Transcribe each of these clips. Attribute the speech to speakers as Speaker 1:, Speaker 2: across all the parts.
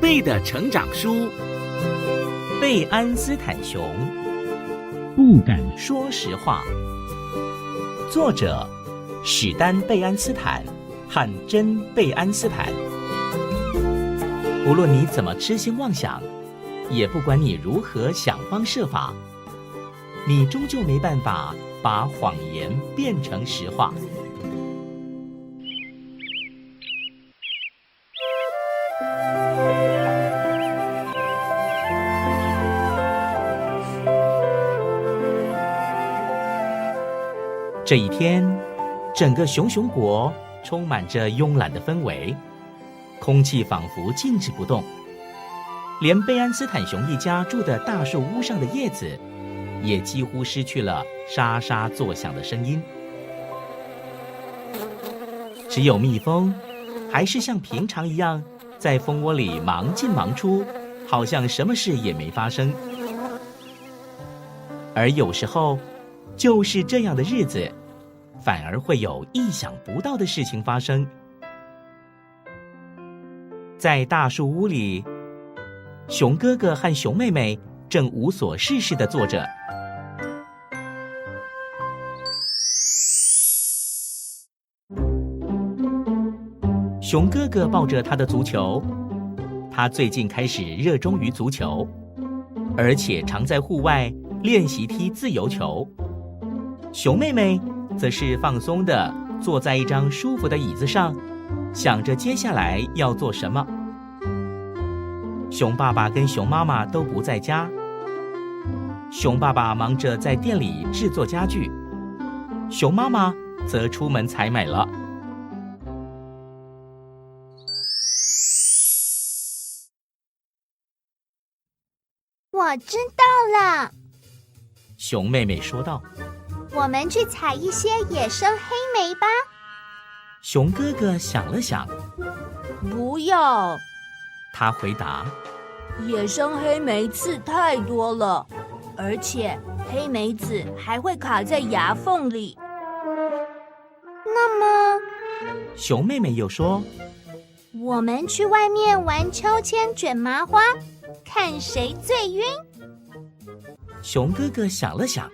Speaker 1: 贝的成长书，
Speaker 2: 贝安斯坦熊
Speaker 3: 不敢
Speaker 2: 说实话。作者史丹·贝安斯坦和珍·贝安斯坦。无论你怎么痴心妄想，也不管你如何想方设法，你终究没办法把谎言变成实话。这一天，整个熊国充满着慵懒的氛围，空气仿佛静止不动，连贝安斯坦熊一家住的大树屋上的叶子也几乎失去了沙沙作响的声音。只有蜜蜂还是像平常一样在蜂窝里忙进忙出，好像什么事也没发生。而有时候就是这样的日子，反而会有意想不到的事情发生。在大树屋里，熊哥哥和熊妹妹正无所事事地坐着。熊哥哥抱着他的足球，他最近开始热衷于足球，而且常在户外练习踢自由球。熊妹妹则是放松地坐在一张舒服的椅子上，想着接下来要做什么。熊爸爸跟熊妈妈都不在家，熊爸爸忙着在店里制作家具，熊妈妈则出门采买了。
Speaker 4: 我知道了，
Speaker 2: 熊妹妹说道。
Speaker 4: 我们去采一些野生黑莓吧。
Speaker 2: 熊哥哥想了想，
Speaker 5: 不要，
Speaker 2: 他回答，
Speaker 5: 野生黑莓刺太多了，而且黑莓籽还会卡在牙缝里。
Speaker 4: 那么，
Speaker 2: 熊妹妹又说，
Speaker 4: 我们去外面玩秋千卷麻花，看谁最晕。
Speaker 2: 熊哥哥想了想，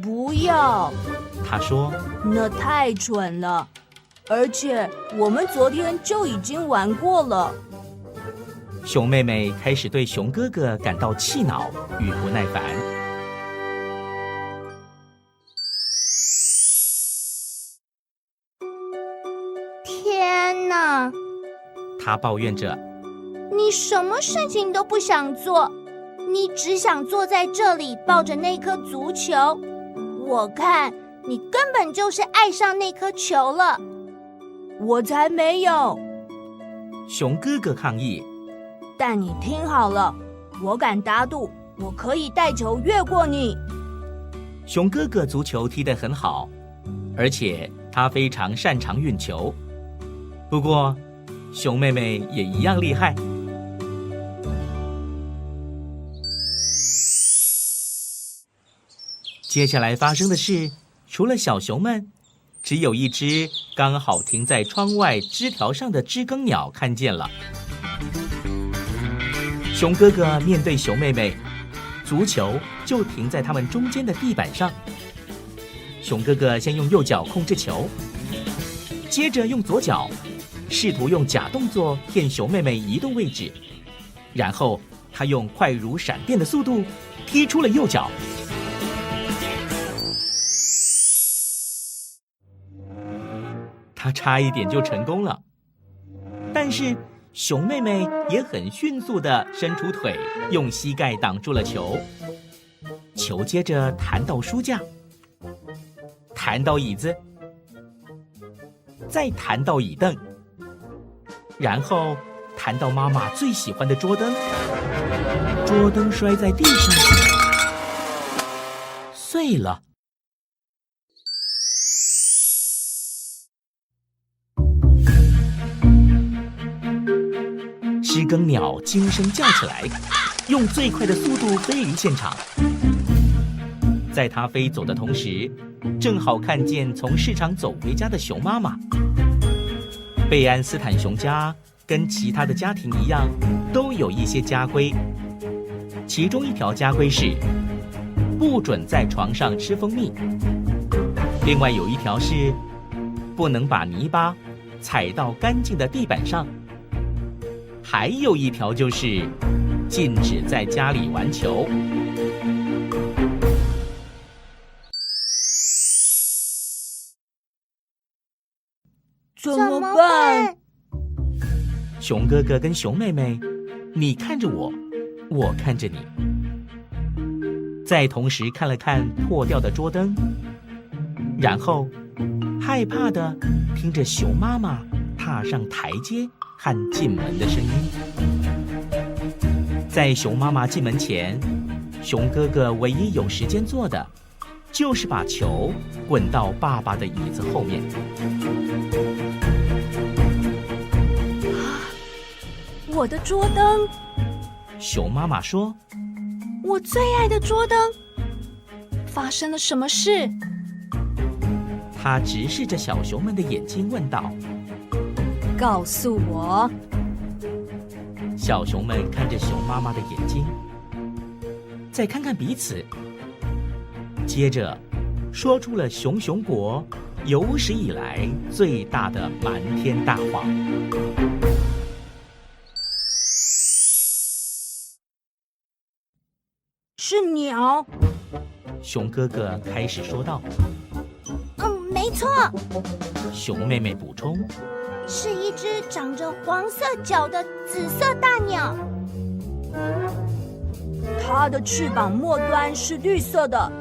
Speaker 5: 不要，
Speaker 2: 他说，
Speaker 5: 那太蠢了，而且我们昨天就已经玩过了。
Speaker 2: 熊妹妹开始对熊哥哥感到气恼与不耐烦。
Speaker 4: 天哪！
Speaker 2: 她抱怨着，
Speaker 4: 你什么事情都不想做，你只想坐在这里抱着那颗足球。我看你根本就是爱上那颗球了。
Speaker 5: 我才没有！
Speaker 2: 熊哥哥抗议。
Speaker 5: 但你听好了，我敢打赌，我可以带球越过你。
Speaker 2: 熊哥哥足球踢得很好，而且他非常擅长运球。不过，熊妹妹也一样厉害。接下来发生的事，除了小熊们，只有一只刚好停在窗外枝条上的知更鸟看见了。熊哥哥面对熊妹妹，足球就停在他们中间的地板上。熊哥哥先用右脚控制球，接着用左脚试图用假动作骗熊妹妹移动位置，然后他用快如闪电的速度踢出了右脚。他差一点就成功了，但是熊妹妹也很迅速地伸出腿，用膝盖挡住了球。球接着弹到书架，弹到椅子，再弹到椅凳，然后弹到妈妈最喜欢的桌灯。桌灯摔在地上，碎了。知更鸟惊声叫起来，用最快的速度飞离现场。在它飞走的同时，正好看见从市场走回家的熊妈妈。贝安斯坦熊家跟其他的家庭一样，都有一些家规。其中一条家规是不准在床上吃蜂蜜，另外有一条是不能把泥巴踩到干净的地板上，还有一条就是禁止在家里玩球。
Speaker 5: 怎么办？
Speaker 2: 熊哥哥跟熊妹妹，你看着我，我看着你，再同时看了看破掉的桌灯，然后害怕地听着熊妈妈踏上台阶和进门的声音。在熊妈妈进门前，熊哥哥唯一有时间做的就是把球滚到爸爸的椅子后面。
Speaker 5: 我的桌灯，
Speaker 2: 熊妈妈说：“
Speaker 5: 我最爱的桌灯，发生了什么事？”
Speaker 2: 她直视着小熊们的眼睛问道：“
Speaker 5: 告诉我。”
Speaker 2: 小熊们看着熊妈妈的眼睛，再看看彼此，接着说出了熊国有史以来最大的瞒天大谎。
Speaker 5: 是鸟。
Speaker 2: 熊哥哥开始说道。
Speaker 4: 没错，
Speaker 2: 熊妹妹补充，
Speaker 4: 是一只长着黄色角的紫色大鸟。
Speaker 5: 它的翅膀末端是绿色的。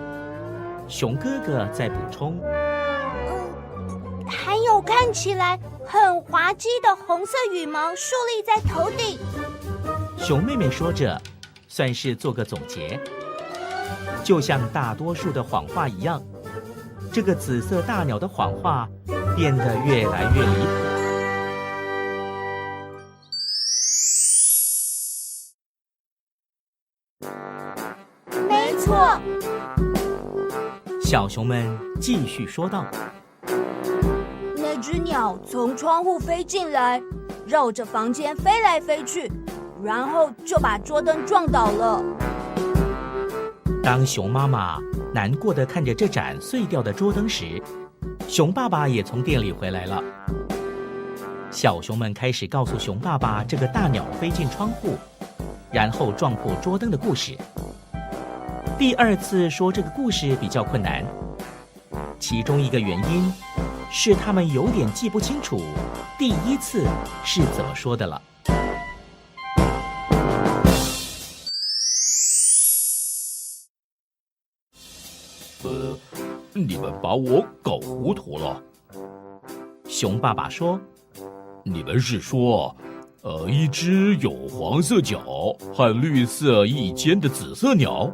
Speaker 2: 熊哥哥再补充，
Speaker 4: 还有看起来很滑稽的红色羽毛竖立在头顶。
Speaker 2: 熊妹妹说着，算是做个总结。就像大多数的谎话一样，这个紫色大鸟的谎话变得越来越离谱。
Speaker 4: 没错，
Speaker 2: 小熊们继续说道：“
Speaker 5: 那只鸟从窗户飞进来，绕着房间飞来飞去，然后就把桌灯撞倒了。”
Speaker 2: 当熊妈妈难过地看着这盏碎掉的桌灯时，熊爸爸也从店里回来了。小熊们开始告诉熊爸爸这个大鸟飞进窗户，然后撞破桌灯的故事。第二次说这个故事比较困难，其中一个原因是他们有点记不清楚第一次是怎么说的了。
Speaker 1: 你们把我搞糊涂了。
Speaker 2: 熊爸爸说：“
Speaker 1: 你们是说，一只有黄色脚和绿色翼尖的紫色鸟，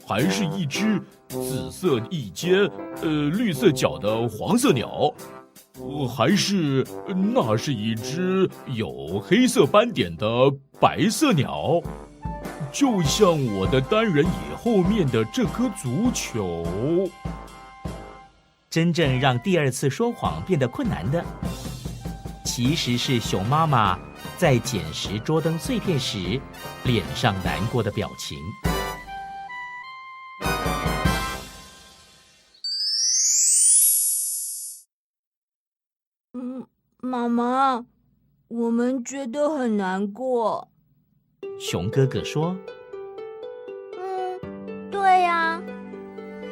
Speaker 1: 还是一只紫色翼尖、绿色脚的黄色鸟，还是那是一只有黑色斑点的白色鸟？”就像我的单人椅后面的这颗足球。
Speaker 2: 真正让第二次说谎变得困难的，其实是熊妈妈在捡拾桌灯碎片时脸上难过的表情。
Speaker 5: 妈妈，我们觉得很难过。
Speaker 2: 熊哥哥说：“
Speaker 4: 对呀。”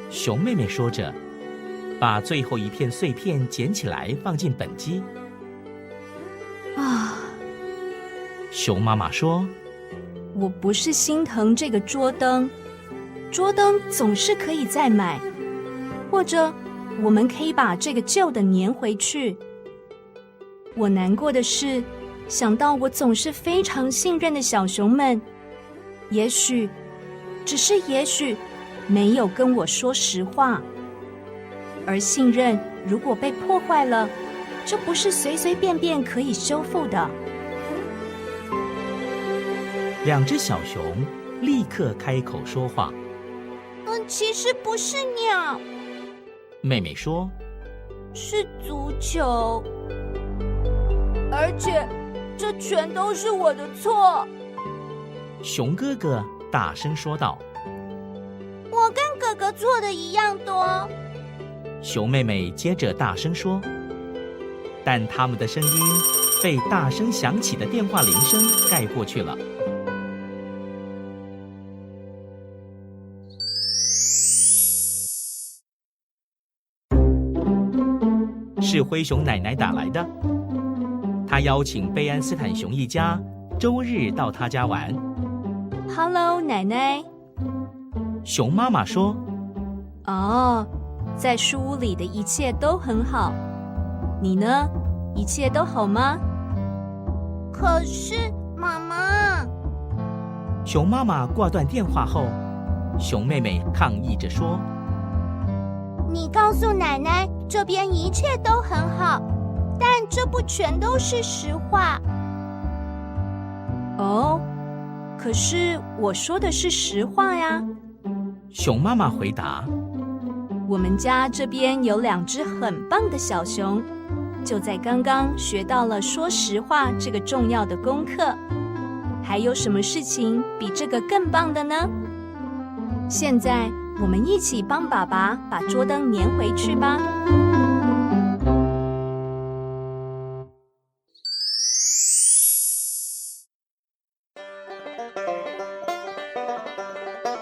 Speaker 2: 熊妹妹说着，把最后一片碎片捡起来放进本机。熊妈妈说：“
Speaker 5: 我不是心疼这个桌灯，桌灯总是可以再买，或者我们可以把这个旧的粘回去。我难过的是，想到我总是非常信任的小熊们，也许，只是也许，没有跟我说实话。而信任如果被破坏了，就不是随随便便可以修复的。”
Speaker 2: 两只小熊立刻开口说话：“
Speaker 4: 其实不是鸟。”
Speaker 2: 妹妹说：“
Speaker 4: 是足球。”而且这全都是我的错。
Speaker 2: 熊哥哥大声说道。
Speaker 4: 我跟哥哥做的一样多。
Speaker 2: 熊妹妹接着大声说，但他们的声音被大声响起的电话铃声盖过去了。是灰熊奶奶打来的，她邀请贝安斯坦熊一家周日到她家玩。
Speaker 5: Hello， 奶奶。
Speaker 2: 熊妈妈说：“
Speaker 5: 哦，在树屋里的一切都很好，你呢？一切都好吗？”
Speaker 4: 可是，妈妈……
Speaker 2: 熊妈妈挂断电话后，熊妹妹抗议着说：“
Speaker 4: 你告诉奶奶，这边一切都很好，但这不全都是实话。”
Speaker 5: 哦，可是我说的是实话呀。
Speaker 2: 熊妈妈回答：“
Speaker 5: 我们家这边有2只很棒的小熊，就在刚刚学到了说实话这个重要的功课。还有什么事情比这个更棒的呢？现在我们一起帮爸爸把桌灯粘回去吧。”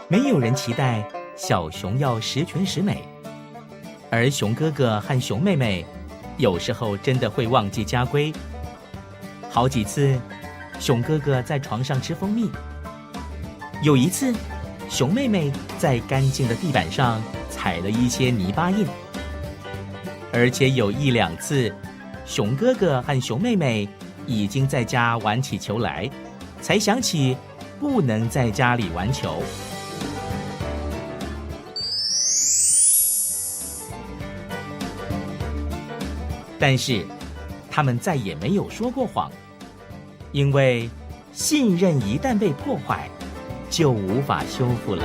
Speaker 2: 没有人期待小熊要十全十美，而熊哥哥和熊妹妹有时候真的会忘记家规。好几次，熊哥哥在床上吃蜂蜜；有一次，熊妹妹在干净的地板上踩了一些泥巴印；而且有1、2次，熊哥哥和熊妹妹已经在家玩起球来，才想起不能在家里玩球。但是，他们再也没有说过谎，因为信任一旦被破坏，就无法修复了。